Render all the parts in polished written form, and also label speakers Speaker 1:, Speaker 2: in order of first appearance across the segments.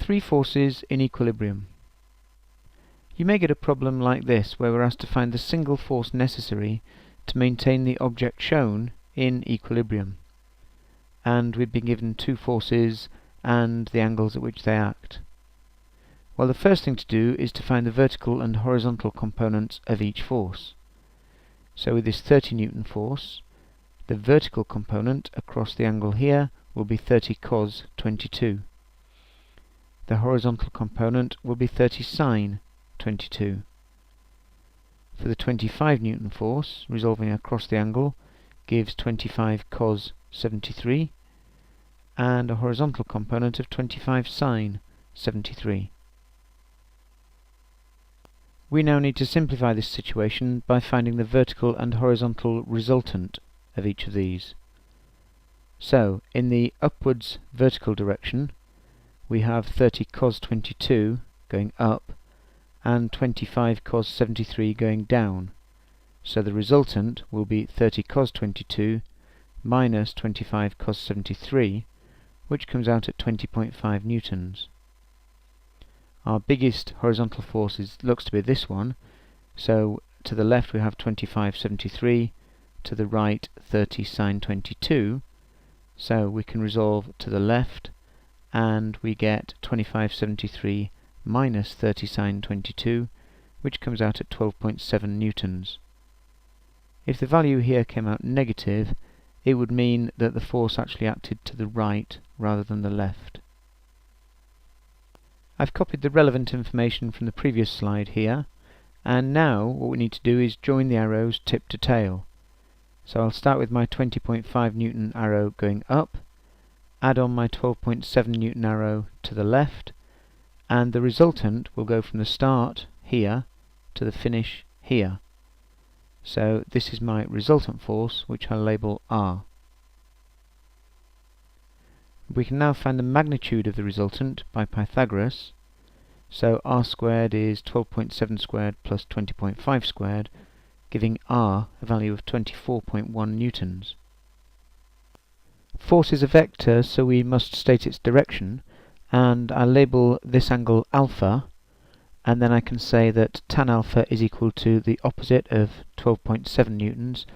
Speaker 1: Three forces in equilibrium. You may get a problem like this where we're asked to find the single force necessary to maintain the object shown in equilibrium, and we've been given two forces and the angles at which they act. Well, the first thing to do is to find the vertical and horizontal components of each force. So with this 30 Newton force, the vertical component across the angle here will be 30 cos 22. The horizontal component will be 30 sine 22. For the 25 Newton force, resolving across the angle gives 25 cos 73, and a horizontal component of 25 sine 73. We now need to simplify this situation by finding the vertical and horizontal resultant of each of these. So, in the upwards vertical direction, we have 30 cos 22 going up and 25 cos 73 going down. So the resultant will be 30 cos 22 minus 25 cos 73, which comes out at 20.5 newtons. Our biggest horizontal force looks to be this one, so to the left we have 2573, to the right 30 sine 22, so we can resolve to the left and we get 2573 minus 30 sine 22, which comes out at 12.7 newtons. If the value here came out negative, it would mean that the force actually acted to the right rather than the left. I've copied the relevant information from the previous slide here, and now what we need to do is join the arrows tip to tail. So I'll start with my 20.5 Newton arrow going up, add on my 12.7 Newton arrow to the left, and the resultant will go from the start here to the finish here. So this is my resultant force, which I'll label R. We can now find the magnitude of the resultant by Pythagoras. So R squared is 12.7 squared plus 20.5 squared, giving R a value of 24.1 newtons. Force is a vector, so we must state its direction, and I'll label this angle alpha, and then I can say that tan alpha is equal to the opposite of 12.7 newtons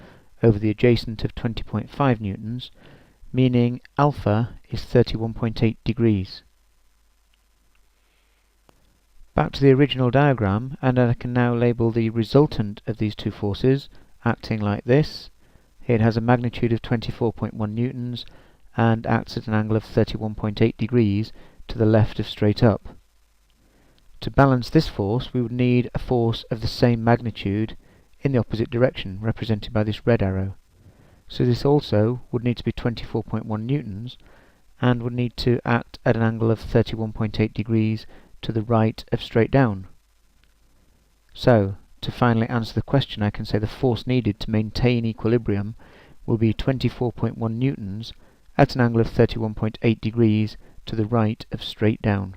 Speaker 1: over the adjacent of 20.5 newtons, meaning alpha is 31.8 degrees. Back to the original diagram, and I can now label the resultant of these two forces acting like this. It has a magnitude of 24.1 newtons and acts at an angle of 31.8 degrees to the left of straight up. To balance this force, we would need a force of the same magnitude in the opposite direction, represented by this red arrow. So this also would need to be 24.1 newtons and would need to act at an angle of 31.8 degrees to the right of straight down. So, to finally answer the question, I can say the force needed to maintain equilibrium will be 24.1 newtons at an angle of 31.8 degrees to the right of straight down.